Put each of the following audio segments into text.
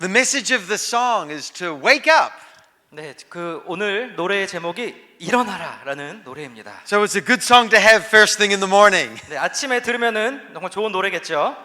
The message of the song is to wake up. 네, 그 오늘 노래의 제목이 일어나라라는 노래입니다. So it's a good song to have first thing in the morning. 네, 아침에 들으면은 정말 좋은 노래겠죠.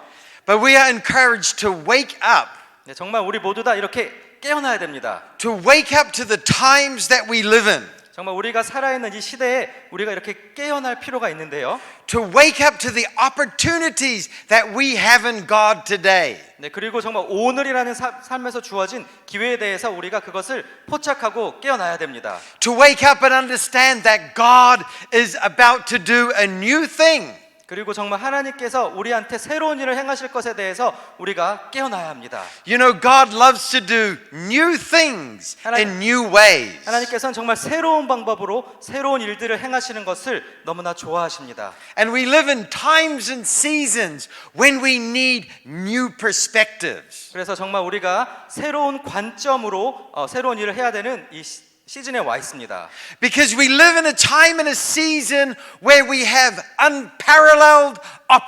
But we are encouraged to wake up. 네, 정말 우리 모두 다 이렇게 깨어나야 됩니다. To wake up to the times that we live in. 정말 우리가 살아있는 이 시대에 우리가 이렇게 깨어날 필요가 있는데요. To wake up to the opportunities that we have in God today. 네, 그리고 정말 오늘이라는 삶에서 주어진 기회에 대해서 우리가 그것을 포착하고 깨어나야 됩니다. To wake up and understand that God is about to do a new thing. 그리고 정말 하나님께서 우리한테 새로운 일을 행하실 것에 대해서 우리가 깨어나야 합니다. You know, God loves to do new things in new ways. 하나님께서는 정말 새로운 방법으로 새로운 일들을 행하시는 것을 너무나 좋아하십니다. And we live in times and seasons when we need new perspectives. 그래서 정말 우리가 새로운 관점으로 새로운 일을 해야 되는 이 시즌에 와 있습니다. Because we live in a time and a season where we have unparalleled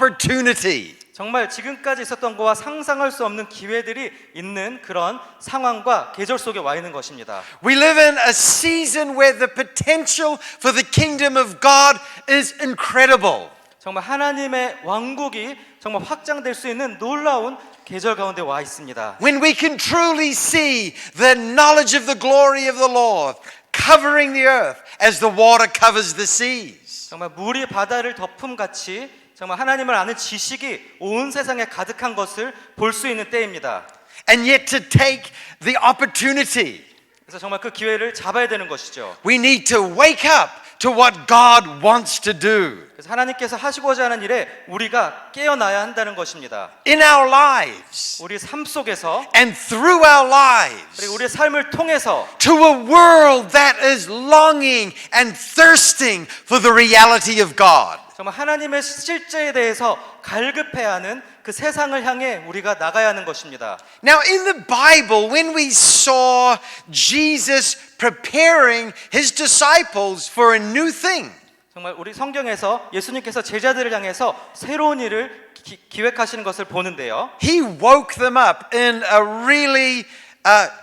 opportunity. 정말 지금까지 있었던 것과 상상할 수 없는 기회들이 있는 그런 상황과 계절 속에 와 있는 것입니다. We live in a season where the potential for the kingdom of God is incredible. 정말 하나님의 왕국이 정말 확장될 수 있는 놀라운 계절 가운데 와 있습니다. When we can truly see the knowledge of the glory of the Lord covering the earth as the water covers the seas. 정말 물이 바다를 덮음 같이 정말 하나님을 아는 지식이 온 세상에 가득한 것을 볼 수 있는 때입니다. And yet to take the opportunity. 그래서 정말 그 기회를 잡아야 되는 것이죠. We need to wake up to what God wants to do. 그래서 하나님께서 하시고자 하는 일에 우리가 깨어나야 한다는 것입니다. In our lives 우리 삶 속에서 and through our lives. 그리고 우리의 삶을 통해서 To a world that is longing and thirsting for the reality of God. 정말 하나님의 실제에 대해서 갈급해하는 그 세상을 향해 우리가 나가야 하는 것입니다. Now in the Bible, when we saw Jesus preparing his disciples for a new thing, 정말 우리 성경에서 예수님께서 제자들을 향해서 새로운 일을 기획하시는 것을 보는데요. he woke them up in a really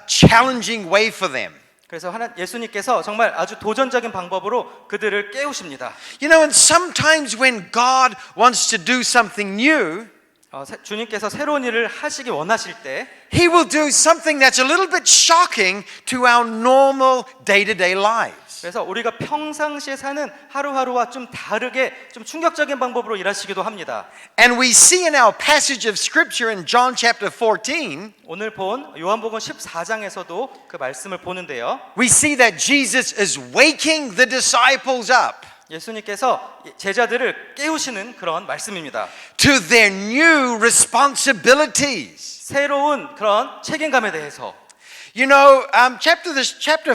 challenging way for them. 그래서 예수님께서 정말 아주 도전적인 방법으로 그들을 깨우십니다. You know, and sometimes when God wants to do something new, 주님께서 새로운 일을 하시기 원하실 때 he will do something that's a little bit shocking to our normal day-to-day lives. 그래서 우리가 평상시에 사는 하루하루와 좀 다르게 좀 충격적인 방법으로 일하시기도 합니다. And we see in our passage of scripture in John chapter 14, 오늘 본 요한복음 14장에서도 그 말씀을 보는데요. we see that Jesus is waking the disciples up 예수님께서 제자들을 깨우시는 그런 말씀입니다. to their new responsibilities. 새로운 그런 책임감에 대해서. You know, chapter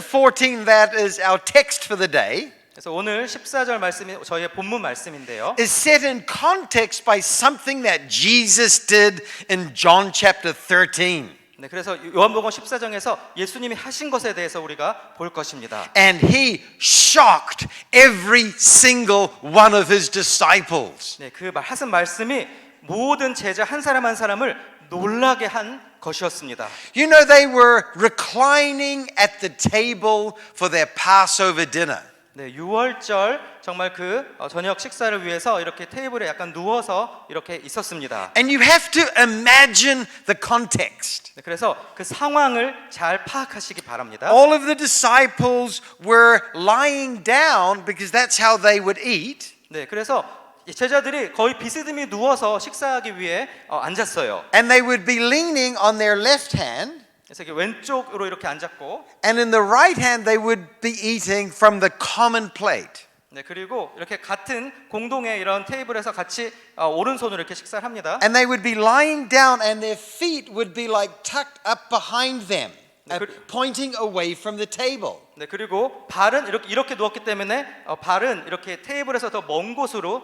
14, that is our text for the day, 그래서 오늘 14절 말씀이 저희의 본문 말씀인데요. is set in context by something that Jesus did in John chapter 13. 네, 그래서 요한복음 14장에서 예수님이 하신 것에 대해서 우리가 볼 것입니다. And he shocked every single one of his disciples. 네, 그 하신 말씀이 모든 제자 한 사람 한 사람을 놀라게 한 것이었습니다. You know, they were reclining at the table for their Passover dinner. 네, 6월절 정말 그 저녁 식사를 위해서 이렇게 테이블에 약간 누워서 이렇게 있었습니다. And you have to imagine the context. 네, 그래서 그 상황을 잘 파악하시기 바랍니다. All of the disciples were lying down because that's how they would eat. 네, 그래서 제자들이 거의 비스듬히 누워서 식사하기 위해 앉았어요. And they would be leaning on their left hand. 그래서 이렇게 왼쪽으로 이렇게 앉았고, And in the right hand they would be eating from the common plate. 네, 그리고 이렇게 같은 공동의 이런 테이블에서 같이 오른손으로 이렇게 식사를 합니다. And they would be lying down and their feet would be like tucked up behind them, pointing away from the table. 네, 그리고 발은 이렇게 누웠기 때문에 발은 이렇게 테이블에서 더 먼 곳으로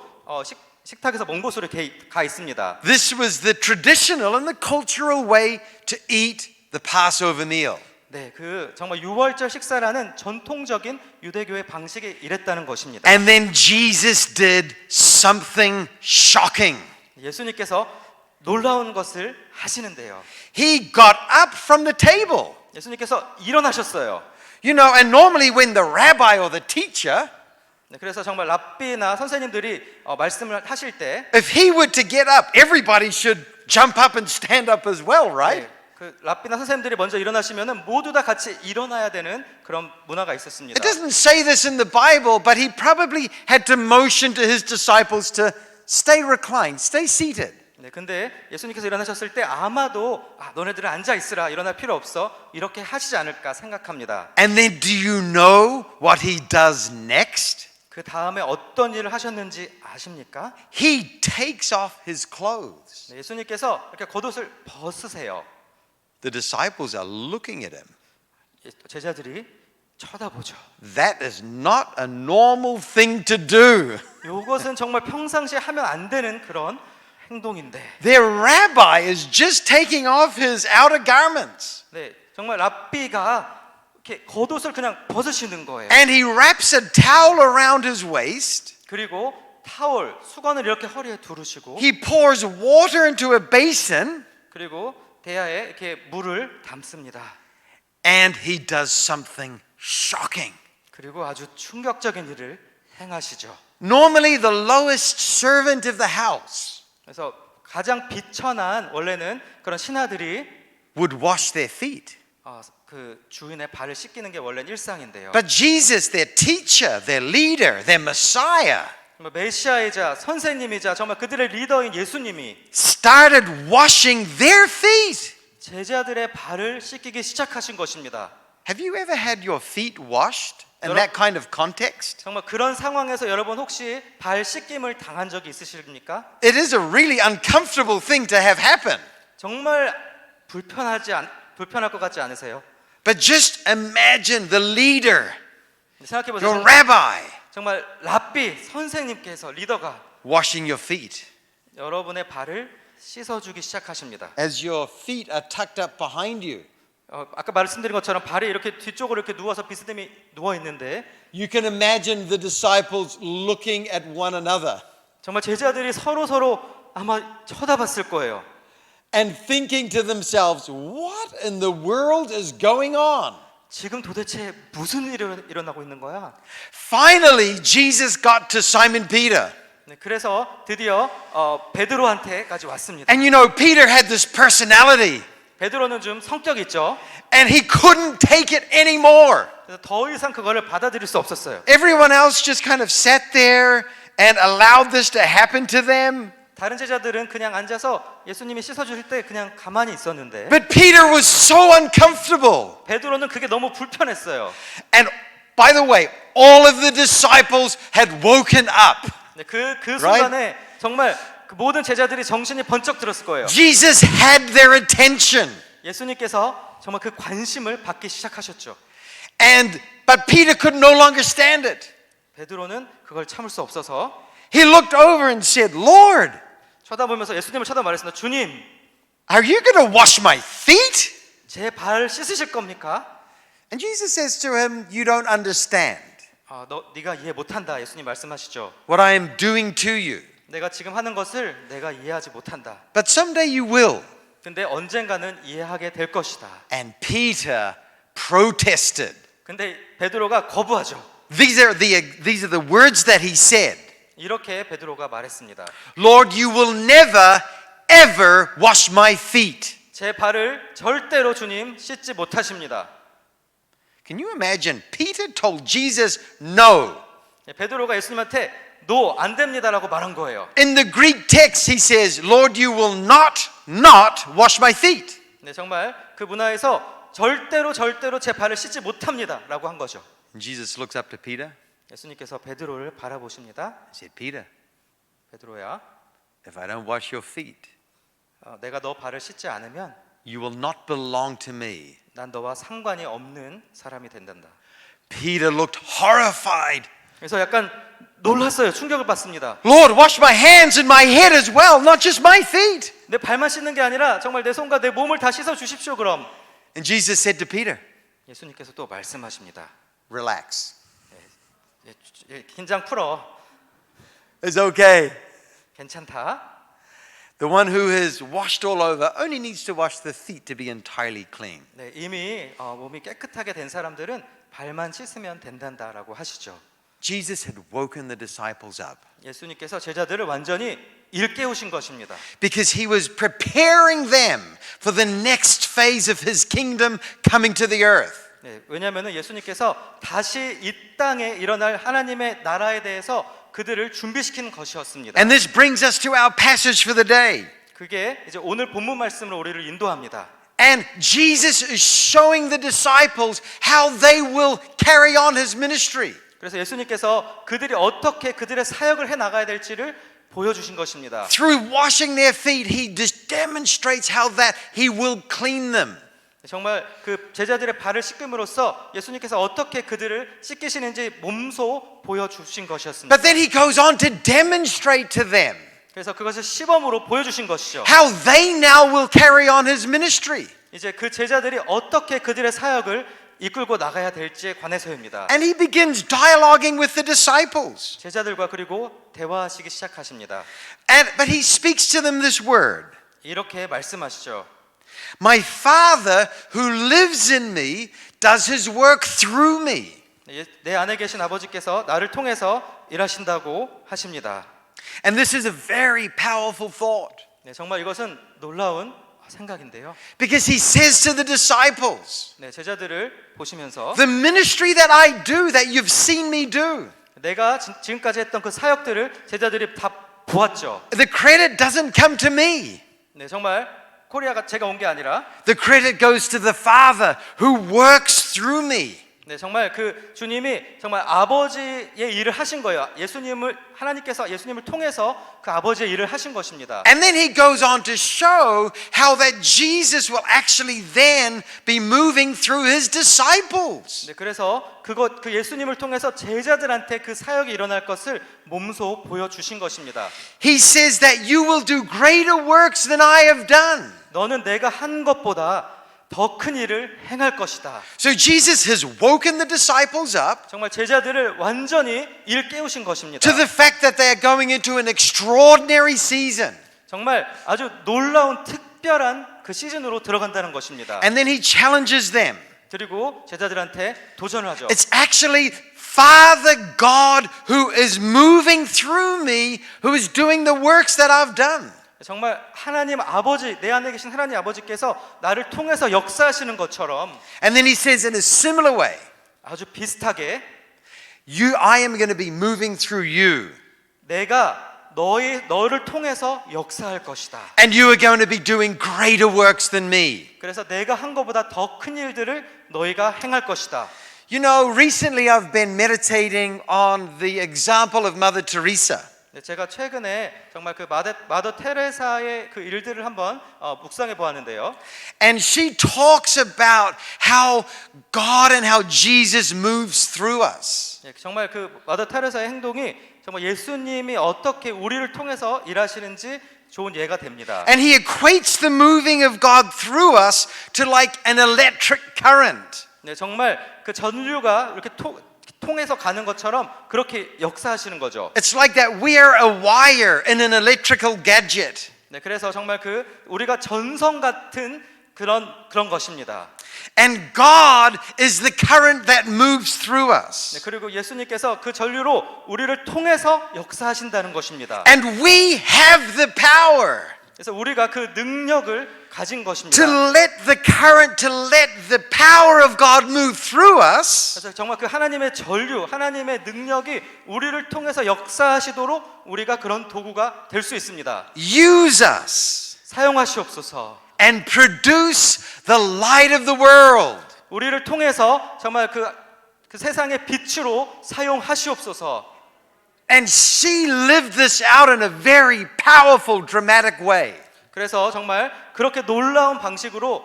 식탁에서 먼 곳으로 이렇게 가 있습니다. This was the traditional and the cultural way to eat the Passover meal. 네, 그 정말 유월절 식사라는 전통적인 유대교의 방식이 이랬다는 것입니다. And then Jesus did something shocking. 예수님께서 놀라운 것을 하시는데요. He got up from the table. 예수님께서 일어나셨어요. You know, and normally when the rabbi or the teacher, 네, 그래서 정말 랍비나 선생님들이 말씀을 하실 때 if he were to get up, everybody should jump up and stand up as well, right? 네, 그 랍비나 선생님들이 먼저 일어나시면은 모두 다 같이 일어나야 되는 그런 문화가 있었습니다. It doesn't say this in the Bible, but he probably had to motion to his disciples to stay reclined, stay seated. 네, 근데 예수님께서 일어나셨을 때 아마도 너네들은 앉아 있으라, 일어날 필요 없어, 이렇게 하시지 않을까 생각합니다. And then do you know what he does next? 그 다음에 어떤 일을 하셨는지 아십니까? He takes off his clothes. 네, 예수님께서 이렇게 겉옷을 벗으세요. The disciples are looking at him. 제자들이 쳐다보죠. That is not a normal thing to do. 이것은 정말 평상시에 하면 안 되는 그런 행동인데, Their rabbi is just taking off his outer garments. 네, 정말 랍비가 이렇게 겉옷을 그냥 벗으시는 거예요. And he wraps a towel around his waist. 그리고 타월, 수건을 이렇게 허리에 두르시고, He pours water into a basin. 그리고 대야에 이렇게 물을 담습니다. And he does something shocking. 그리고 아주 충격적인 일을 행하시죠. Normally the lowest servant of the house 그래서 가장 비천한 원래는 그런 신하들이 would wash their feet. 그 주인의 발을 씻기는 게 원래는 일상인데요. But Jesus, their teacher, their leader, their Messiah, 메시아이자 선생님이자 정말 그들의 리더인 예수님이 started washing their feet. 제자들의 발을 씻기기 시작하신 것입니다. Have you ever had your feet washed in that kind of context? 정말 그런 상황에서 여러분 혹시 발 씻김을 당한 적이 있으십니까? It is a really uncomfortable thing to have happen. 정말 불편할 것 같지 않으세요? But just imagine the leader, 생각해 보세요. your rabbi, 정말 랍비 선생님께서 리더가 washing your feet 여러분의 발을 씻어주기 시작하십니다. as your feet are tucked up behind you. 아까 말씀드린 것처럼 발이 이렇게 뒤쪽으로 이렇게 누워서 비스듬히 누워 있는데 You can imagine the disciples looking at one another 정말 제자들이 서로 아마 쳐다봤을 거예요. and thinking to themselves, what in the world is going on? 지금 도대체 무슨 일이 일어나고 있는 거야? Finally, Jesus got to Simon Peter. 네, 그래서 드디어 베드로한테까지 왔습니다. And you know, Peter had this personality 베드로는 좀 성격이 있죠. and he couldn't take it anymore. 그래서 더 이상 그거를 받아들일 수 없었어요. Everyone else just kind of sat there and allowed this to happen to them. 다른 제자들은 그냥 앉아서 예수님이 씻어주실 때 그냥 가만히 있었는데 But Peter was so uncomfortable. 베드로는 그게 너무 불편했어요. And by the way, all of the disciples had woken up. 네, 그 순간에 정말 그 모든 제자들이 정신이 번쩍 들었을 거예요. Jesus had their attention. 예수님께서 정말 그 관심을 받기 시작하셨죠. But Peter could no longer stand it. 베드로는 그걸 참을 수 없어서 He looked over and said, Lord, 쳐다보면서 예수님을 쳐다 말했습니다. 주님, are you going to wash my feet? 제 발 씻으실 겁니까? And Jesus says to him, you don't understand 네가 이해 못한다. 예수님 말씀하시죠. what I am doing to you. 내가 지금 하는 것을 내가 이해하지 못한다. But someday you will. 근데 언젠가는 이해하게 될 것이다. And Peter protested. 근데 베드로가 거부하죠. These are the words that he said. 이렇게 베드로가 말했습니다. Lord, you will never, ever wash my feet. 제 발을 절대로 주님 씻지 못하십니다. Can you imagine? Peter told Jesus no. 베드로가 예수님한테 no, 안 됩니다라고 말한 거예요. In the Greek text, he says, Lord, you will not wash my feet. 네, 정말 그 문화에서 절대로 제 발을 씻지 못합니다라고 한 거죠. And Jesus looks up to Peter. 예수님께서 베드로를 바라보십니다. He said, Peter, 베드로야, if I don't wash your feet, 내가 너 발을 씻지 않으면 you will not belong to me. 난 너와 상관이 없는 사람이 된단다. Peter looked horrified. 그래서 약간 놀랐어요. 충격을 받습니다. Lord, wash my hands and my head as well, not just my feet. 내 발만 씻는 게 아니라 정말 내 손과 내 몸을 다 씻어 주십시오. 그럼 And Jesus said to Peter, 예수님께서 또 말씀하십니다. relax. 긴장 풀어. It's okay. 괜찮다. The one who has washed all over only needs to wash the feet to be entirely clean. 네, 이미 몸이 깨끗하게 된 사람들은 발만 씻으면 된단다라고 하시죠. Jesus had woken the disciples up 예수님께서 제자들을 완전히 일깨우신 것입니다. because he was preparing them for the next phase of his kingdom coming to the earth. 네, 왜냐하면 예수님께서 다시 이 땅에 일어날 하나님의 나라에 대해서 그들을 준비시키는 것이었습니다. And this brings us to our passage for the day. 그게 이제 오늘 본문 말씀으로 우리를 인도합니다. And Jesus is showing the disciples how they will carry on his ministry. 그래서 예수님께서 그들이 어떻게 그들의 사역을 해 나가야 될지를 보여주신 것입니다. Through washing their feet, he just demonstrates how that he will clean them. 정말 그 제자들의 발을 씻김으로써 예수님께서 어떻게 그들을 씻기시는지 몸소 보여주신 것이었습니다. But then he goes on to demonstrate to them 그래서 그것을 시범으로 보여주신 것이죠. how they now will carry on his ministry. 이제 그 제자들이 어떻게 그들의 사역을 이끌고 나가야 될지에 관해서입니다. And he begins dialoguing with the disciples. 제자들과 그리고 대화하시기 시작하십니다. But he speaks to them this word. 이렇게 말씀하시죠. My Father who lives in me does his work through me. 내 안에 계신 아버지께서 나를 통해서 일하신다고 하십니다. And this is a very powerful thought. 네, 정말 이것은 놀라운 생각인데요. Because he says to the disciples, 네, 제자들을 보시면서 the ministry that I do, that you've seen me do, 내가 지금까지 했던 그 사역들을 제자들이 다 보았죠. the credit doesn't come to me. 네, 정말 코리아가 제가 온 게 아니라 The credit goes to the Father who works through me. 네, 정말 그 주님이 정말 아버지의 일을 하신 거예요. 하나님께서 예수님을 통해서 그 아버지의 일을 하신 것입니다. And then he goes on to show how that Jesus will actually then be moving through his disciples. 네, 그래서 그 예수님을 통해서 제자들한테 그 사역이 일어날 것을 몸소 보여주신 것입니다. He says that you will do greater works than I have done. 너는 내가 한 것보다 더 큰 일을 행할 것이다. So Jesus has woken the disciples up 정말 제자들을 완전히 일깨우신 것입니다. to the fact that they are going into an extraordinary season. 정말 아주 놀라운 특별한 그 시즌으로 들어간다는 것입니다. And then he challenges them. 그리고 제자들한테 도전을 하죠. It's actually Father God who is moving through me, who is doing the works that I've done. 정말 하나님 아버지, 내 안에 계신 하나님 아버지께서 나를 통해서 역사하시는 것처럼 And then he says in a similar way, 아주 비슷하게 I am going to be moving through you. 내가 너를 통해서 역사할 것이다. And you are going to be doing greater works than me. 그래서 내가 한 것보다 더 큰 일들을 너희가 행할 것이다. You know, recently I've been meditating on the example of Mother Teresa. 네, 제가 최근에 정말 그 마더 테레사의 그 일들을 한번 묵상해 보았는데요. And she talks about how God and how Jesus moves through us. 네, 정말 그 마더 테레사의 행동이 정말 예수님이 어떻게 우리를 통해서 일하시는지 좋은 예가 됩니다. And he equates the moving of God through us to like an electric current. 네, 정말 그 전류가 이렇게 통해서 가는 것처럼 그렇게 역사하시는 거죠. It's like that we are a wire in an electrical gadget. 네, 그래서 정말 그 우리가 전선 같은 그런 것입니다. And God is the current that moves through us. 네, 그리고 예수님께서 그 전류로 우리를 통해서 역사하신다는 것입니다. And we have the power 그래서 우리가 그 능력을 가진 것입니다. to let the power of God move through us. 그래서 정말 그 하나님의 전류, 하나님의 능력이 우리를 통해서 역사하시도록 우리가 그런 도구가 될 수 있습니다. Use us 사용하시옵소서. and produce the light of the world. 우리를 통해서 정말 그 세상의 빛으로 사용하시옵소서. And she lived this out in a very powerful, dramatic way. 그래서 정말 그렇게 놀라운 방식으로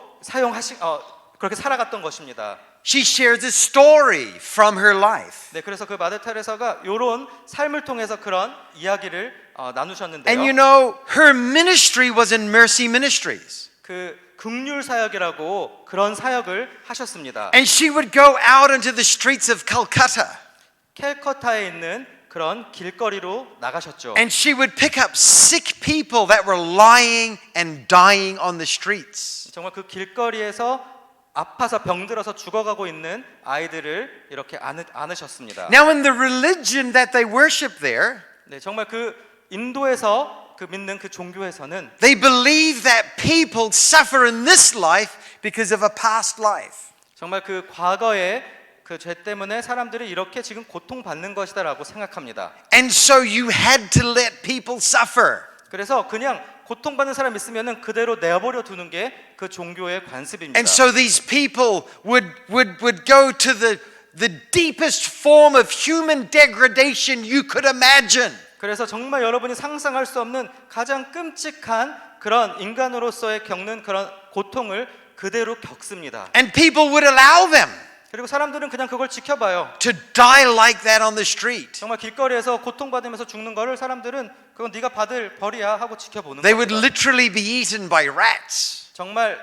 그렇게 살아갔던 것입니다. She shares a story from her life. 네, 그래서 그 마더 테레사가 이런 삶을 통해서 그런 이야기를 나누셨는데요. And you know, her ministry was in Mercy Ministries. 그 긍휼 사역이라고 그런 사역을 하셨습니다. And she would go out into the streets of Calcutta. 캘커타에 있는 그런 길거리로 나가셨죠. And she would pick up sick people that were lying and dying on the streets. 정말 그 길거리에서 아파서 병들어서 죽어가고 있는 아이들을 이렇게 안으셨습니다. Now, in the religion that they worship there, 네, 정말 그 인도에서 그 믿는 그 종교에서는 they believe that people suffer in this life because of a past life. 정말 그 과거의 그 죄 때문에 사람들이 이렇게 지금 고통받는 것이다라고 생각합니다. And so you had to let people suffer. 그래서 그냥 고통받는 사람 있으면은 그대로 내버려 두는 게 그 종교의 관습입니다. And so these people would go to the deepest form of human degradation you could imagine. 그래서 정말 여러분이 상상할 수 없는 가장 끔찍한 그런 인간으로서의 겪는 그런 고통을 그대로 겪습니다. And people would allow them 그리고 사람들은 그냥 그걸 지켜봐요. to die like that on the street. 정말 길거리에서 고통받으면서 죽는 거를 사람들은 그건 네가 받을 벌이야 하고 지켜보는 They would 겁니다. literally be eaten by rats, 정말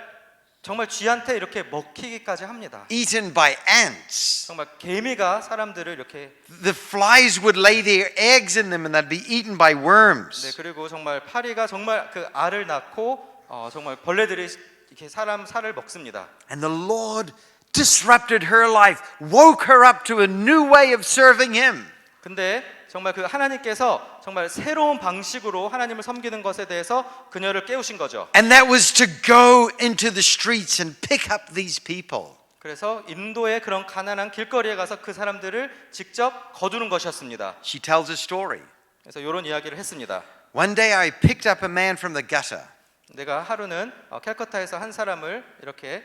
쥐한테 이렇게 먹히기까지 합니다. eaten by ants. 정말 개미가 사람들을 이렇게 The flies would lay their eggs in them and they'd be eaten by 네, worms. 그리고 정말 파리가 정말 그 알을 낳고 정말 벌레들이 이렇게 사람 살을 먹습니다. And the Lord disrupted her life, woke her up to a new way of serving Him. 근데 정말 그 하나님께서 정말 새로운 방식으로 하나님을 섬기는 것에 대해서 그녀를 깨우신 거죠. And that was to go into the streets and pick up these people. 그래서 인도의 그런 가난한 길거리에 가서 그 사람들을 직접 거두는 것이었습니다. She tells a story. 그래서 이런 이야기를 했습니다. One day I picked up a man from the gutter. 내가 하루는 캘커타에서 한 사람을 이렇게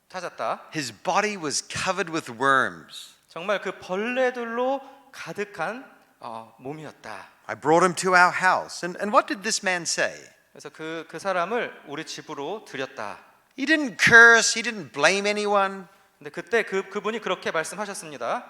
찾았다. His body was covered with worms. 정말 그 벌레들로 가득한 몸이었다. I brought him to our house. And what did this man say? 그래서 그 사람을 우리 집으로 들였다. He didn't curse, he didn't blame anyone. 근데 그때 그분이 그렇게 말씀하셨습니다.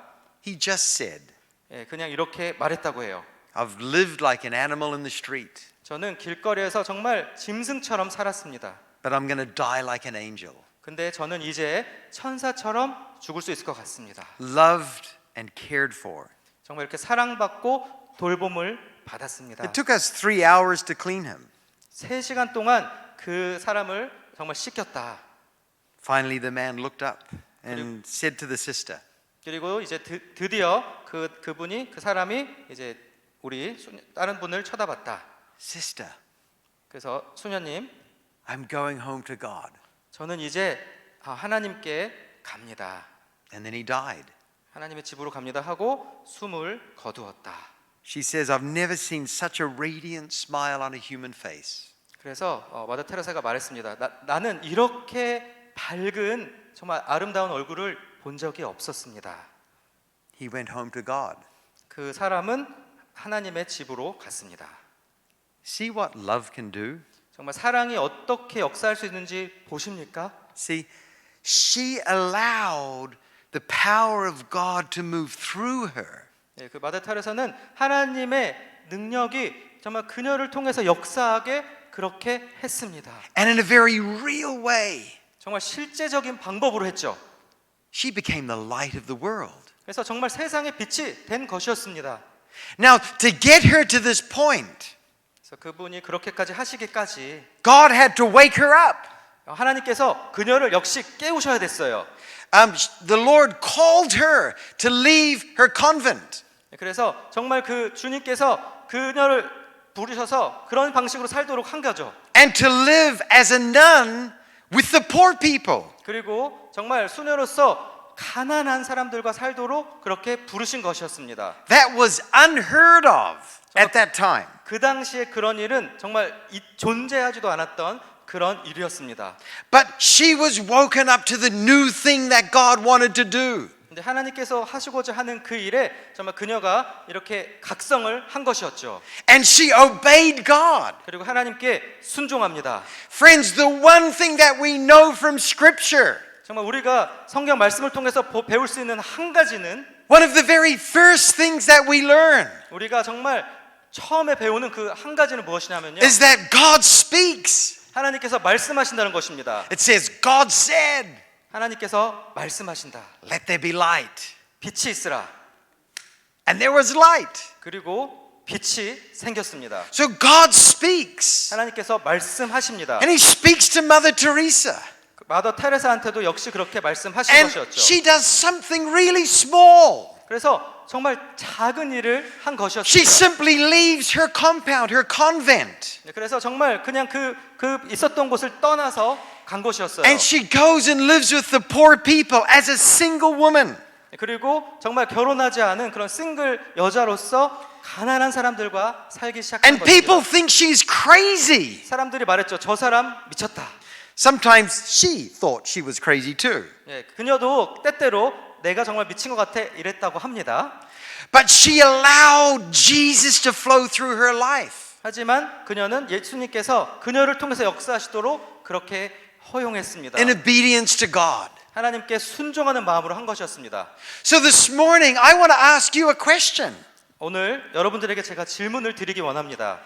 He just said, 예, 그냥 이렇게 말했다고 해요. I've lived like an animal in the street, 저는 길거리에서 정말 짐승처럼 살았습니다. but I'm going to die like an angel. 근데 저는 이제 천사처럼 죽을 수 있을 것 같습니다. Loved and cared for. 정말 이렇게 사랑받고 돌봄을 받았습니다. It took us 3 hours to clean him. 3시간 동안 그 사람을 정말 씻겼다. Finally, the man looked up and said to the sister, 그리고 이제 드디어 그분이 그 사람이 이제 우리 다른 분을 쳐다봤다. Sister, 그래서 수녀님, I'm going home to God. 저는 이제 하나님께 갑니다. And then he died. 하나님의 집으로 갑니다 하고 숨을 거두었다. She says, I've never seen such a radiant smile on a human face. 그래서 마더 테레사가 말했습니다. 나는 이렇게 밝은 정말 아름다운 얼굴을 본 적이 없었습니다. He went home to God. 그 사람은 하나님의 집으로 갔습니다. See what love can do? 정말 사랑이 어떻게 역사할 수 있는지 보십니까? See, she allowed the power of God to move through her. 예, 그 마더 테레사는 하나님의 능력이 정말 그녀를 통해서 역사하게 그렇게 했습니다. And in a very real way, 정말 실제적인 방법으로 했죠. she became the light of the world. 그래서 정말 세상의 빛이 된 것이었습니다. Now, to get her to this point, 그래서 그분이 그렇게까지 하시기까지 God had to wake her up. 하나님께서 그녀를 역시 깨우셔야 됐어요. The Lord called her to leave her convent. 그래서 정말 그 주님께서 그녀를 부르셔서 그런 방식으로 살도록 한 거죠. And to live as a nun with the poor people. 그리고 정말 수녀로서 가난한 사람들과 살도록 그렇게 부르신 것이었습니다. That was unheard of at that time. 그 당시에 그런 일은 정말 존재하지도 않았던 그런 일이었습니다. But she was woken up to the new thing that God wanted to do. 근데 하나님께서 하시고자 하는 그 일에 정말 그녀가 이렇게 각성을 한 것이었죠. And she obeyed God. 그리고 하나님께 순종합니다. Friends, the one thing that we know from Scripture, 정말 우리가 성경 말씀을 통해서 배울 수 있는 한 가지는 one of the very first things that we learn 우리가 정말 처음에 배우는 그 한 가지는 무엇이냐면요. is that God speaks. 하나님께서 말씀하신다는 것입니다. It says, God said, 하나님께서 말씀하신다. let there be light. 빛이 있으라. and there was light. 그리고 빛이 생겼습니다. So God speaks. 하나님께서 말씀하십니다. And he speaks to Mother Teresa. 마더 테레사한테도 역시 그렇게 말씀하신 And 것이었죠. she does something really small. 그래서 정말 작은 일을 한 She 것이었습니다. simply leaves her compound, her convent. 네, 그래서 정말 그냥 그 있었던 곳을 떠나서 간 것이었어요. And she goes and lives with the poor people as a single woman. 그리고 정말 결혼하지 않은 그런 싱글 여자로서 가난한 사람들과 살기 시작한 And people 것입니다. think she's crazy. 사람들이 말했죠. 저 사람 미쳤다. Sometimes she thought she was crazy too. 예, 그녀도 때때로 내가 정말 미친 것 같아 이랬다고 합니다. But she allowed Jesus to flow through her life. 하지만 그녀는 예수님께서 그녀를 통해서 역사하시도록 그렇게 허용했습니다. In obedience to God. 하나님께 순종하는 마음으로 한 것이었습니다. So this morning, I want to ask you a question. 오늘 여러분들에게 제가 질문을 드리기 원합니다.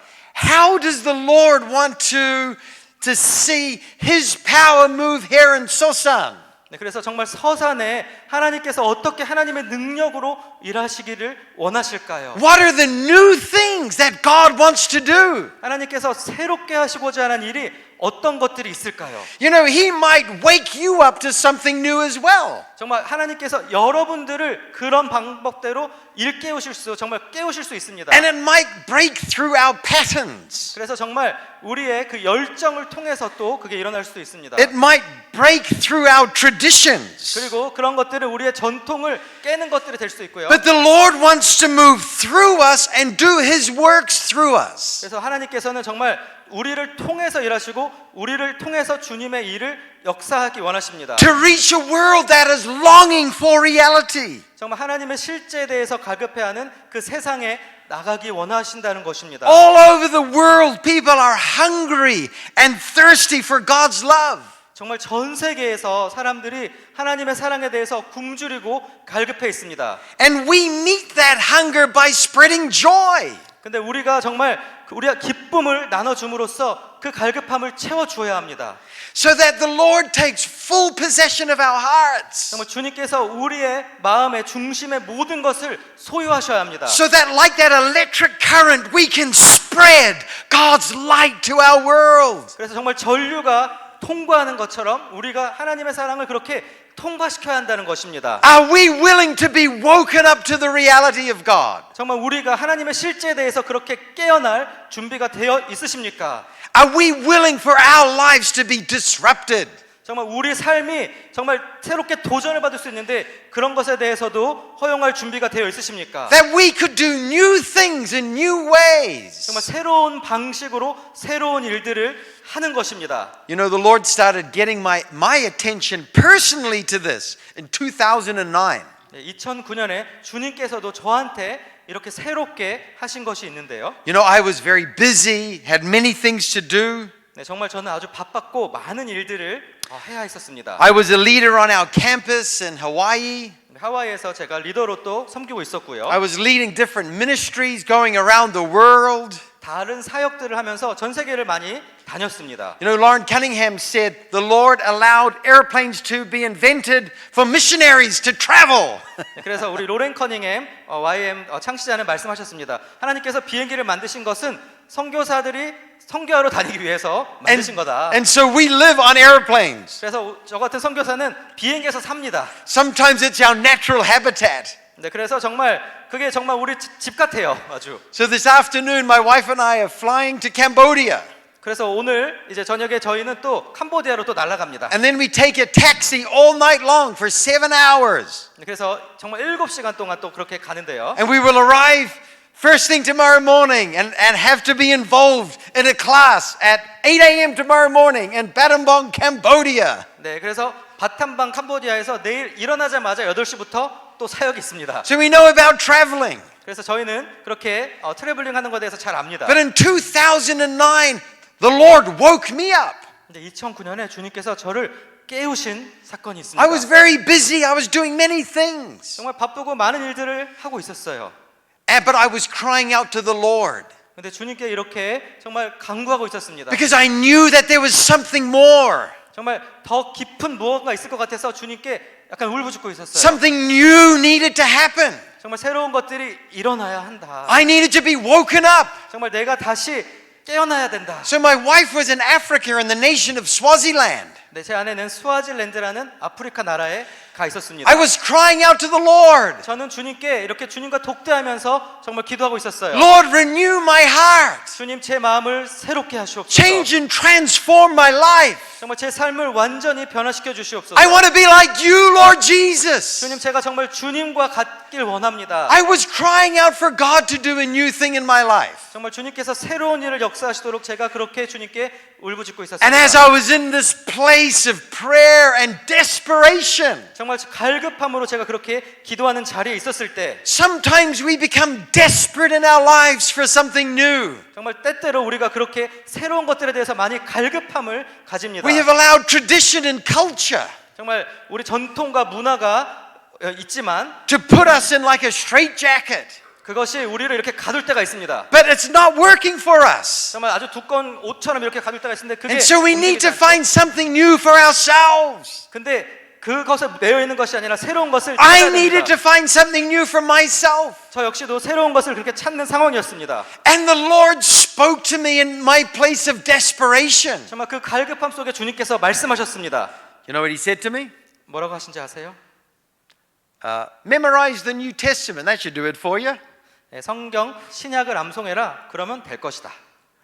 How does the Lord want to see His power move here in Sosan? 네, 그래서 정말 서산에 하나님께서 어떻게 하나님의 능력으로 일하시기를 원하실까요? What are the new things that God wants to do? 하나님께서 새롭게 하시고자 하는 일이 어떤 것들이 있을까요? You know, He might wake you up to something new as well. 정말 하나님께서 여러분들을 그런 방법대로 일깨우실 수, 정말 깨우실 수 있습니다. And it might break through our patterns. 그래서 정말 우리의 그 열정을 통해서 또 그게 일어날 수도 있습니다. It might break through our traditions. 그리고 그런 것들은 우리의 전통을 깨는 것들이 될 수 있고요. But the Lord wants to move through us and do His works through us. 그래서 하나님께서는 정말 우리를 통해서 일하시고 우리를 통해서 주님의 일을 역사하기 원하십니다. To reach a world that is longing for reality. 정말 하나님의 실제에 대해서 갈급해하는 그 세상에 나가기 원하신다는 것입니다. All over the world, people are hungry and thirsty for God's love. 정말 전 세계에서 사람들이 하나님의 사랑에 대해서 굶주리고 갈급해 있습니다. And we meet that hunger by spreading joy. 근데 우리가 정말 우리가 기쁨을 나눠줌으로써 그 갈급함을 채워주어야 합니다. So that the Lord takes full possession of our hearts. 정말 주님께서 우리의 마음의 중심의 모든 것을 소유하셔야 합니다. So that like that electric current, we can spread God's light to our world. 그래서 정말 전류가 통과하는 것처럼 우리가 하나님의 사랑을 그렇게 통과시켜야 한다는 것입니다. Are we willing to be woken up to the reality of God? 정말 우리가 하나님의 실제에 대해서 그렇게 깨어날 준비가 되어 있으십니까? Are we willing for our lives to be disrupted? 정말 우리 삶이 정말 새롭게 도전을 받을 수 있는데 그런 것에 대해서도 허용할 준비가 되어 있으십니까? That we could do new things in new ways. 정말 새로운 방식으로 새로운 일들을 하는 것입니다. You know, the Lord started getting my attention personally to this in 2009. 2009년에 주님께서도 저한테 이렇게 새롭게 하신 것이 있는데요. You know, I was very busy, had many things to do. 네, 정말 저는 아주 바빴고 많은 일들을 해야 했었습니다. I was a leader on our campus in Hawaii. 하와이에서 제가 리더로 또 섬기고 있었고요. I was leading different ministries going around the world. 다른 사역들을 하면서 전 세계를 많이 다녔습니다. You know, Lauren Cunningham said the Lord allowed airplanes to be invented for missionaries to travel. 그래서 우리 로렌 커닝햄 YM 창시자는 말씀하셨습니다. 하나님께서 비행기를 만드신 것은 선교사들이 선교하러 다니기 위해서 만드신 거다. And so we live on airplanes. 그래서 저 같은 선교사는 비행기에서 삽니다. Sometimes it's our natural habitat. 네, 그래서 정말 그게 정말 우리 집 같아요, 아주. So this afternoon, my wife and I are flying to Cambodia. 그래서 오늘 이제 저녁에 저희는 또 캄보디아로 또 날아갑니다. And then we take a taxi all night long for 7 hours. 그래서 정말 7시간 동안 또 그렇게 가는데요. And we will arrive first thing tomorrow morning and have to be involved in a class at 8 a.m. tomorrow morning in Battambang, Cambodia. 네, 그래서 바탐방 캄보디아에서 내일 일어나자마자 8시부터 또 사역이 있습니다. So we know about traveling. 그래서 저희는 그렇게 트래블링 하는 것에 대해서 잘 압니다. But in 2009, the Lord woke me up. 근데 2009년에 주님께서 저를 깨우신 사건이 있습니다. I was very busy. I was doing many things. 정말 바쁘고 많은 일들을 하고 있었어요. But I was crying out to the Lord. 근데 주님께 이렇게 정말 간구하고 있었습니다. Because I knew that there was something more. 정말 더 깊은 무언가 있을 것 같아서 주님께 약간 울부짖고 있었어요. Something new needed to happen. 정말 새로운 것들이 일어나야 한다. I needed to be woken up. 정말 내가 다시 깨어나야 된다. So my wife was in Africa in the nation of Swaziland. 네, 제 아내는 스와질랜드라는 아프리카 나라에 가 있었습니다. I was crying out to the Lord. 저는 주님께 이렇게 주님과 독대하면서 정말 기도하고 있었어요. Lord, renew my heart. 주님 제 마음을 새롭게 하시옵소서. Change and transform my life. 정말 제 삶을 완전히 변화시켜 주시옵소서. I want to be like you, Lord Jesus. 주님, 제가 정말 주님과 같길 원합니다. I was crying out for God to do a new thing in my life. 정말 주님께서 새로운 일을 역사하시도록 제가 그렇게 주님께 울부짖고 있었습니다. And as I was in this place of prayer and desperation, 정말 갈급함으로 제가 그렇게 기도하는 자리에 있었을 때 sometimes we become desperate in our lives for something new. 정말 때때로 우리가 그렇게 새로운 것들에 대해서 많이 갈급함을 가집니다. We have allowed tradition and culture 정말 우리 전통과 문화가 있지만 to put us in like a straitjacket. 그것이 우리를 이렇게 가둘 때가 있습니다. But it's not working for us. 정말 아주 두꺼운 옷처럼 이렇게 가둘 때가 있는데 그게 And so we need to 움직이지 않죠. find something new for ourselves. 근데 그것에 매여 있는 것이 아니라 새로운 것을 I 찾아야 needed to 됩니다. find something new for myself. 저 역시도 새로운 것을 그렇게 찾는 상황이었습니다. And the Lord spoke to me in my place of desperation. 정말 그 갈급함 속에 주님께서 말씀하셨습니다. You know what He said to me? 뭐라고 하신지 아세요? Memorize the New Testament. That should do it for you. 네, 성경 신약을 암송해라. 그러면 될 것이다.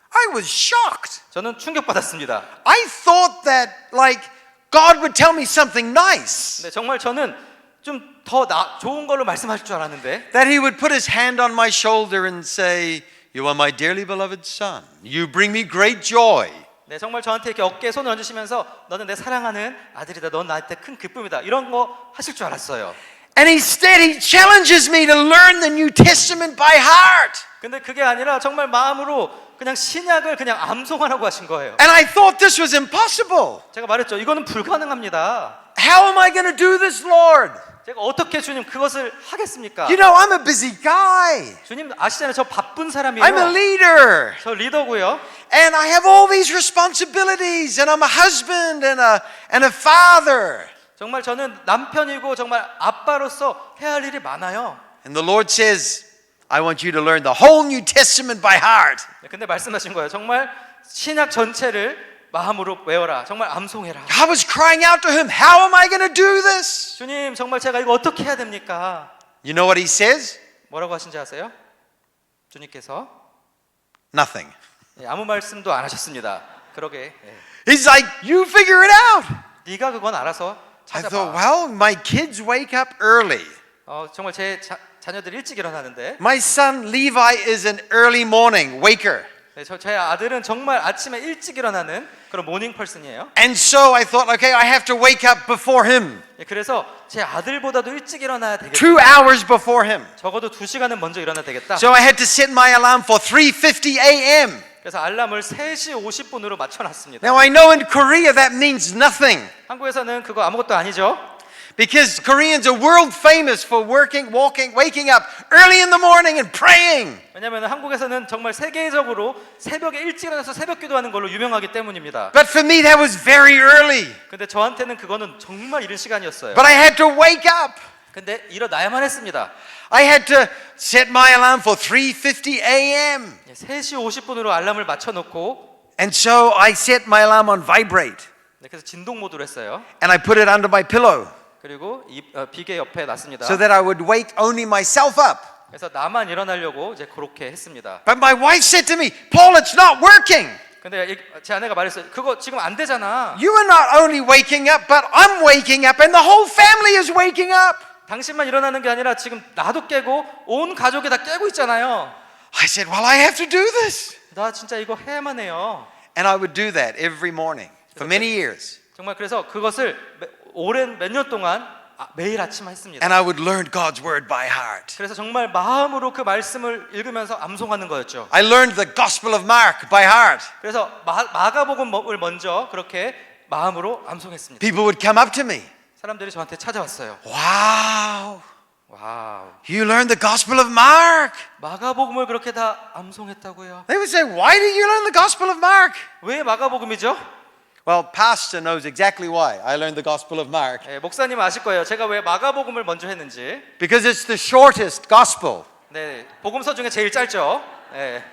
I was shocked. 저는 충격받았습니다. I thought that like God would tell me something nice. 네, 정말 저는 좀 더 좋은 걸로 말씀하실 줄 알았는데 That He would put His hand on my shoulder and say, "You are my dearly beloved son. You bring me great joy." 네, 정말 저한테 이렇게 어깨에 손을 얹으시면서 너는 내 사랑하는 아들이다. 넌 나한테 큰 기쁨이다. 이런 거 하실 줄 알았어요. And instead He challenges me to learn the New Testament by heart. 근데 그게 아니라 정말 마음으로 그냥 신약을 그냥 암송하라고 하신 거예요. And I thought this was impossible. 제가 말했죠. 이거는 불가능합니다. How am I going to do this, Lord? 제가 어떻게 주님 그것을 하겠습니까? You know, I'm a busy guy. 주님 아시잖아요. 저 바쁜 I'm a 사람이에요. leader. 저 리더고요. And I have all these responsibilities. And I'm a husband and a father. 정말 저는 남편이고 정말 아빠로서 해야 할 일이 많아요. And the Lord says, I want you to learn the whole New Testament by heart. 근데 말씀하신 거예요. 정말 신약 전체를 마음으로 외워라. 정말 암송해라. I was crying out to Him, how am I going to do this? 주님 정말 제가 이거 어떻게 해야 됩니까? You know what He says? 뭐라고 하신지 아세요? 주님께서 Nothing. 아무 말씀도 안 하셨습니다. 그러게 He's like, you figure it out. 네가 그건 알아서 I 찾아봐. thought, well, my kids wake up early. 정말 제 자녀들이 일찍 일어나는데 My son Levi is an early morning waker. 네, 제 아들은 정말 아침에 일찍 일어나는 그런 모닝 퍼슨이에요. And so I thought, okay, I have to wake up before him. 그래서 제 아들보다도 일찍 일어나야 되겠다. 2 hours before him. 적어도 2시간은 먼저 일어나야 되겠다. So I had to set my alarm for 3:50 a.m. 그래서 알람을 3시 50분으로 맞춰놨습니다. Now I know in Korea that means nothing 한국에서는 그거 아무것도 아니죠. because Koreans are world famous for waking up early in the morning and praying. 왜냐하면 한국에서는 정말 세계적으로 새벽에 일찍 일어나서 새벽 기도하는 걸로 유명하기 때문입니다. But for me that was very early. 근데 저한테는 그거는 정말 이른 시간이었어요. But I had to wake up. 근데 일어나야만 했습니다. I had to set my alarm for 3:50 a.m. 3시 50분으로 알람을 맞춰놓고 And so I set my alarm on vibrate 그래서 진동 모드로 했어요. and I put it under my pillow 그리고 비계 옆에 놨습니다. so that I would wake only myself up. 그래서 나만 일어나려고 이제 그렇게 했습니다. But my wife said to me, Paul, it's not working. 근데 제 아내가 말했어요. 그거 지금 안 되잖아. You are not only waking up, but I'm waking up and the whole family is waking up. 당신만 일어나는 게 아니라 지금 나도 깨고 온 가족이 다 깨고 있잖아요. I said, well, I have to do this. 나 진짜 이거 해야만 해요. And I would do that every morning for many years. 정말 그래서 그것을 오랜 몇 년 동안 매일 아침 했습니다. And I would learn God's word by heart. 그래서 정말 마음으로 그 말씀을 읽으면서 암송하는 거였죠. I learned the Gospel of Mark by heart. 그래서 마가복음을 먼저 그렇게 마음으로 암송했습니다. People would come up to me. 사람들이 저한테 찾아왔어요. Wow, 와우. you learned the Gospel of Mark. 마가복음을 그렇게 다 암송했다고요? They would say, why did you learn the Gospel of Mark? 왜 마가복음이죠? Well, pastor knows exactly why I learned the Gospel of Mark. 예, 목사님 아실 거예요. 제가 왜 마가복음을 먼저 했는지. Because it's the shortest gospel. 네, 복음서 중에 제일 짧죠. 예,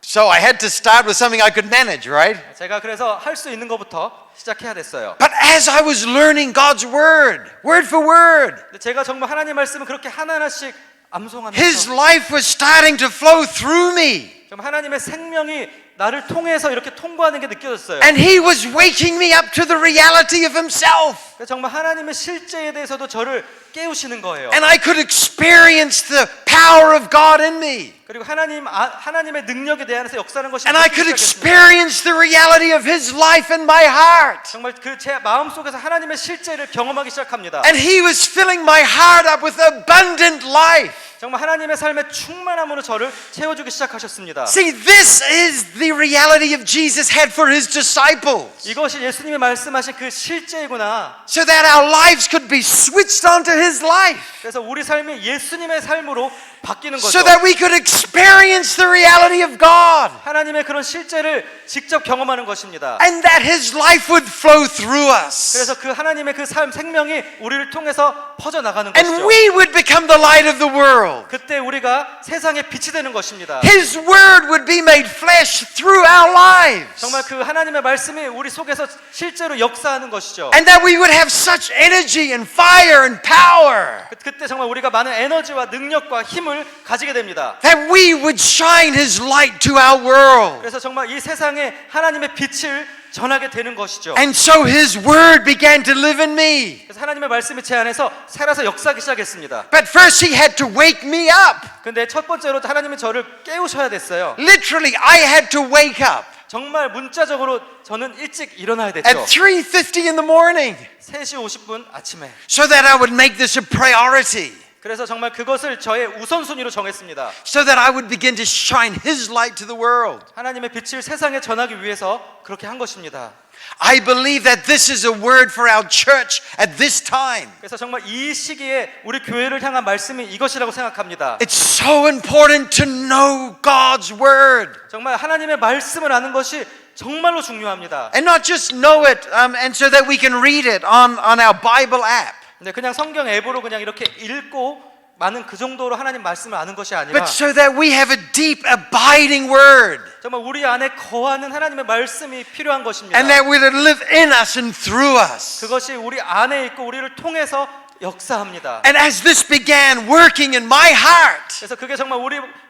So I had to start with something I could manage, right? 제가 그래서 할 수 있는 것부터 시작해야 됐어요. But as I was learning God's word, word for word, 근데 제가 정말 하나님 말씀을 그렇게 하나하나씩 His 암송하면서 life was starting to flow through me. 정말 하나님의 생명이 나를 통해서 이렇게 통과하는 게 느껴졌어요. And He was waking me up to the reality of Himself. 그래서 정말 하나님의 실제에 대해서도 저를 깨우시는 거예요. And I could experience the power of God in me. 그리고 하나님의 능력에 대해서 역사하는 것이 And I could 느껴지기 시작했습니다. experience the reality of His life in my heart. 정말 그 제 마음 속에서 하나님의 실제를 경험하기 시작합니다. And He was filling my heart up with abundant life. 정말 하나님의 삶의 충만함으로 저를 채워주기 시작하셨습니다. See, this is the reality of Jesus had for His disciples. 이것이 예수님이 말씀하신 그 실제이구나. So that our lives could be switched onto His life. 그래서 우리 삶이 예수님의 삶으로 바뀌는 거죠. So that we could experience the reality of God. 하나님의 그런 실제를 직접 경험하는 것입니다. And that His life would flow through us. 그래서 그 하나님의 그 삶 생명이 우리를 통해서 퍼져 나가는 And 것이죠. we would become the light of the world. 그때 우리가 세상의 빛이 되는 것입니다. His word would be made flesh through our lives. 정말 그 하나님의 말씀이 우리 속에서 실제로 역사하는 것이죠. And that we would have such energy and fire and power. 그때 정말 우리가 많은 에너지와 능력과 힘을 가지게 됩니다. That we would shine His light to our world. 그래서 정말 이 세상에 하나님의 빛을 전하게 되는 것이죠. And so His word began to live in me. 그래서 하나님의 말씀이 제 안에서 살아서 역사하기 시작했습니다. But first He had to wake me up. 근데 첫 번째로 하나님은 저를 깨우셔야 됐어요. Literally, I had to wake up 정말 문자적으로 저는 일찍 일어나야 됐죠. at 3:50 in the morning 3시 50분 아침에. so that I would make this a priority. 그래서 정말 그것을 저의 우선순위로 정했습니다. So that I would begin to shine His light to the world. 하나님의 빛을 세상에 전하기 위해서 그렇게 한 것입니다. I believe that this is a word for our church at this time. 그래서 정말 이 시기에 우리 교회를 향한 말씀이 이것이라고 생각합니다. It's so important to know God's word. 정말 하나님의 말씀을 아는 것이 정말로 중요합니다. And not just know it and so that we can read it on our Bible app. 근데 그냥 성경 앱으로 그냥 이렇게 읽고 많은 그 정도로 하나님 말씀을 아는 것이 아니라 But so that we have a deep abiding word. 정말 우리 안에 거하는 하나님의 말씀이 필요한 것입니다. And that will live in us and through us. 그것이 우리 안에 있고 우리를 통해서 역사합니다. And as this began working in my heart, 그래서 그게 정말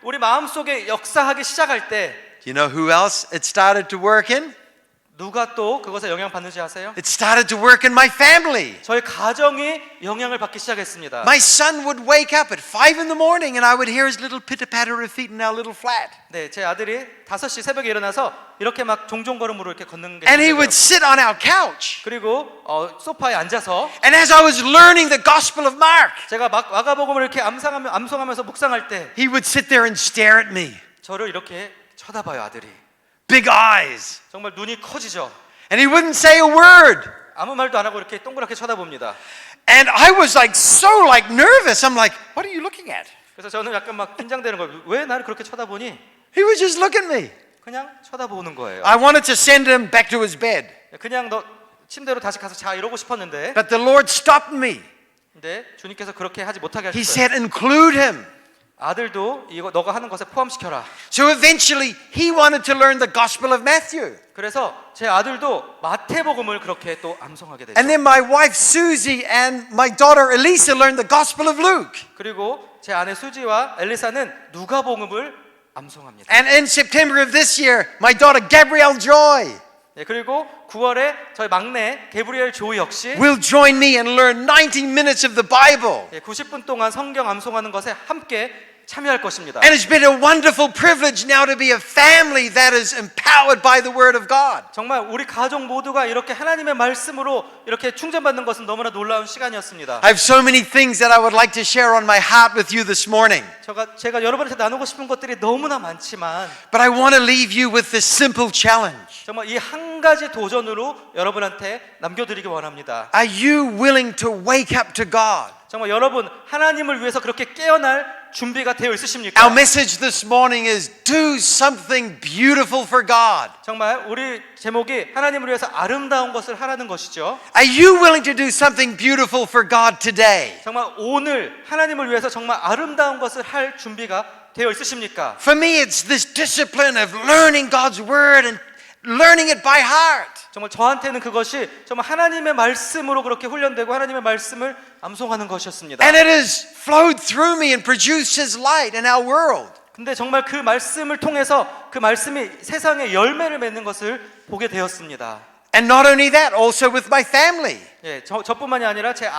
우리 마음속에 역사하기 시작할 때 you know who else it started to work in? 누가 또 그것에 영향받는지 아세요? It started to work in my family. 저희 가정이 영향을 받기 시작했습니다. My son would wake up at 5 in the morning and I would hear his little pitter-patter of feet in our little flat. 네, 제 아들이 5시 새벽에 일어나서 이렇게 막 종종걸음으로 이렇게 걷는 게 And he 있어요. would sit on our couch. 그리고 소파에 앉아서 And as I was learning the Gospel of Mark, 제가 막 마가복음을 이렇게 암송하면서 묵상할 때 he would sit there and stare at me. 저를 이렇게 쳐다봐요, 아들이. Big eyes. 정말 눈이 커지죠. And he wouldn't say a word. 아무 말도 안 하고 이렇게 동그랗게 쳐다봅니다. And I was so nervous. I'm like, what are you looking at? 그래서 저는 약간 막 긴장되는 거예요. 왜 나를 그렇게 쳐다보니? He would just look at me. 그냥 쳐다보는 거예요. I wanted to send him back to his bed. 그냥 너 침대로 다시 가서 자 이러고 싶었는데 But the Lord stopped me. 근데 주님께서 그렇게 하지 못하게 He 하셨어요. said, include him. 아들도 이거 너가 하는 것에 포함시켜라. So eventually, he wanted to learn the Gospel of Matthew. 그래서 제 아들도 마태복음을 그렇게 또 암송하게 됐죠. And then my wife Susie and my daughter Elisa learned the Gospel of Luke. 그리고 제 아내 수지와 엘리사는 누가복음을 암송합니다. And in September of this year, my daughter Gabrielle Joy 네, 그리고 9월에 저희 막내 게브리엘 조이 역시 will join me and learn 90 minutes of the Bible. 90분 동안 성경 암송하는 것에 함께 참여할 것입니다. And it's been a wonderful privilege now to be a family that is empowered by the Word of God. 정말 우리 가족 모두가 이렇게 하나님의 말씀으로 이렇게 충전받는 것은 너무나 놀라운 시간이었습니다. I have so many things that I would like to share on my heart with you this morning. 제가 여러분한테 나누고 싶은 것들이 너무나 많지만 But I want to leave you with this simple challenge. 정말 이 한 가지 도전으로 여러분한테 남겨드리기 원합니다. Are you willing to wake up to God? 정말 여러분 하나님을 위해서 그렇게 깨어날 준비가 되어 있으십니까? Our message this morning is do something beautiful for God. 정말 우리 제목이 하나님을 위해서 아름다운 것을 하라는 것이죠. Are you willing to do something beautiful for God today? 정말 오늘 하나님을 위해서 정말 아름다운 것을 할 준비가 되어 있으십니까? For me, it's this discipline of learning God's word and learning it by heart. 정말 저한테는 그것이 정말 하나님의 말씀으로 그렇게 훈련되고 하나님의 말씀을 암송하는 것이었습니다. And it has flowed through me and produced His light in our world. 근데 정말 그 말씀을 통해서 그 말씀이 세상에 열매를 맺는 것을 보게 되었습니다. And not only that, also with my family. 예, 저뿐만이 아니라 제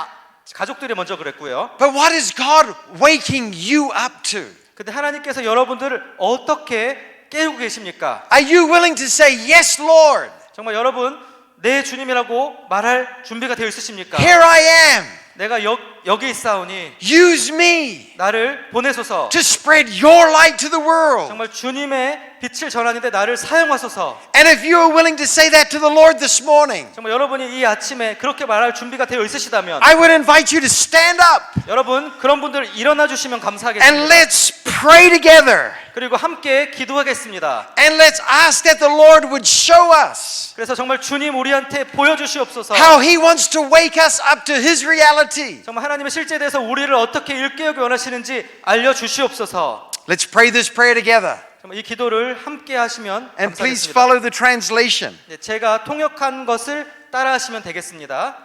가족들이 먼저 그랬고요. But what is God waking you up to? 근데 하나님께서 여러분들을 어떻게 깨우고 계십니까? Are you willing to say, Yes, Lord, 정말 여러분 내 주님이라고 말할 준비가 되어 있으십니까? here I am. 내가 여기 있사오니 Use me 나를 보내소서. to spread your light to the world. 정말 주님의 빛을 전하는데 나를 사용하소서. And if you are willing to say that to the Lord this morning, 정말 여러분이 이 아침에 그렇게 말할 준비가 되어 있으시다면 I would invite you to stand up 여러분 그런 분들 일어나 주시면 and 감사하겠습니다. let's pray together. 그리고 함께 기도하겠습니다. And let's ask that the Lord would show us 그래서 정말 주님 우리한테 보여주시옵소서. how He wants to wake us up to His reality. 정말 하나님의 실제에 대해서 우리를 어떻게 일깨우기 원하시는지 알려주시옵소서. Let's pray this prayer together. 정말 이 기도를 함께 하시면 And please 감사하겠습니다. follow the translation. 네, 제가 통역한 것을 따라하시면 되겠습니다.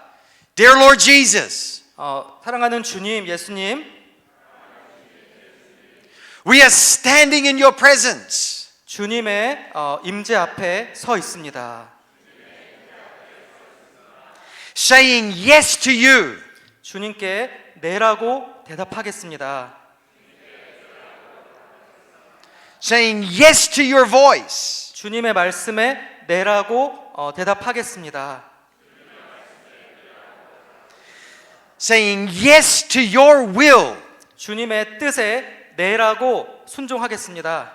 Dear Lord Jesus, 사랑하는 주님, 예수님, we are standing in your presence. 주님의 임재 앞에 서 있습니다. Saying yes to you. 주님께 네라고 대답하겠습니다. Saying yes to your voice. 주님의 말씀에 네라고 대답하겠습니다. Saying yes to your will. 주님의 뜻에 네라고 순종하겠습니다.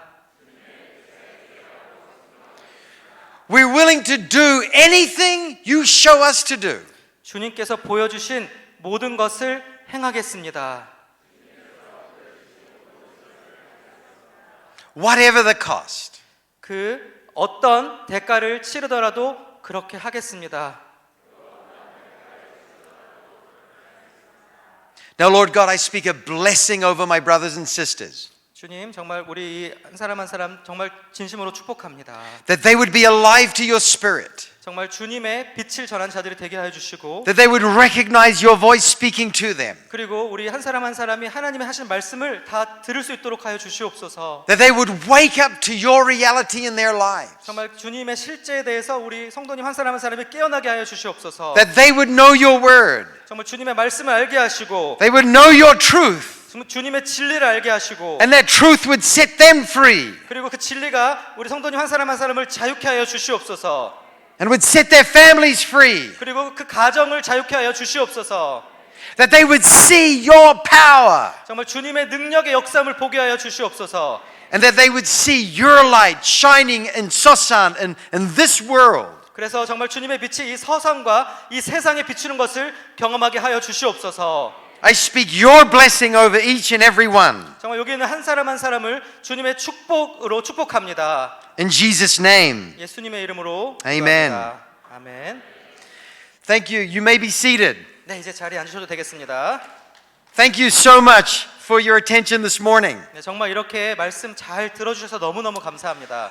We're willing to do anything you show us to do. 주님께서 보여주신 모든 것을 행하겠습니다. Whatever the cost. 그 어떤 대가를 치르더라도 그렇게 하겠습니다. Now, Lord God, I speak a blessing over my brothers and sisters. 주님 정말 우리 한 사람 한 사람 정말 진심으로 축복합니다. That they would be alive to your spirit. 정말 주님의 빛을 전한 자들이 되게 하여 주시고 That they would recognize your voice speaking to them. 그리고 우리 한 사람 한 사람이 하나님의 하신 말씀을 다 들을 수 있도록 하여 주시옵소서. That they would wake up to your reality in their lives. 정말 주님의 실제에 대해서 우리 성도님 한 사람 한 사람이 깨어나게 하여 주시옵소서. That they would know your word. 정말 주님의 말씀을 알게 하시고 They would know your truth. 정말 주님의 진리를 알게 하시고 And that truth would set them free. 그리고 그 진리가 우리 성도님 한 사람 한 사람을 자유케 하여 주시옵소서. And would set their families free. 그리고 그 가정을 자유케 하여 주시옵소서. That they would see your power. 정말 주님의 능력의 역사를 보게 하여 주시옵소서. And that they would see your light shining in Sosan and in this world. 그래서 정말 주님의 빛이 이 서상과 이 세상에 비추는 것을 경험하게 하여 주시옵소서. I speak your blessing over each and every one. 정말 여기 있는 한 사람 한 사람을 주님의 축복으로 축복합니다. In Jesus' name. 예수님의 이름으로 Amen. 기도합니다. 아멘. Thank you. You may be seated. 네, 이제 자리에 앉으셔도 되겠습니다. Thank you so much for your attention this morning. 네, 정말 이렇게 말씀 잘 들어주셔서 너무너무 감사합니다.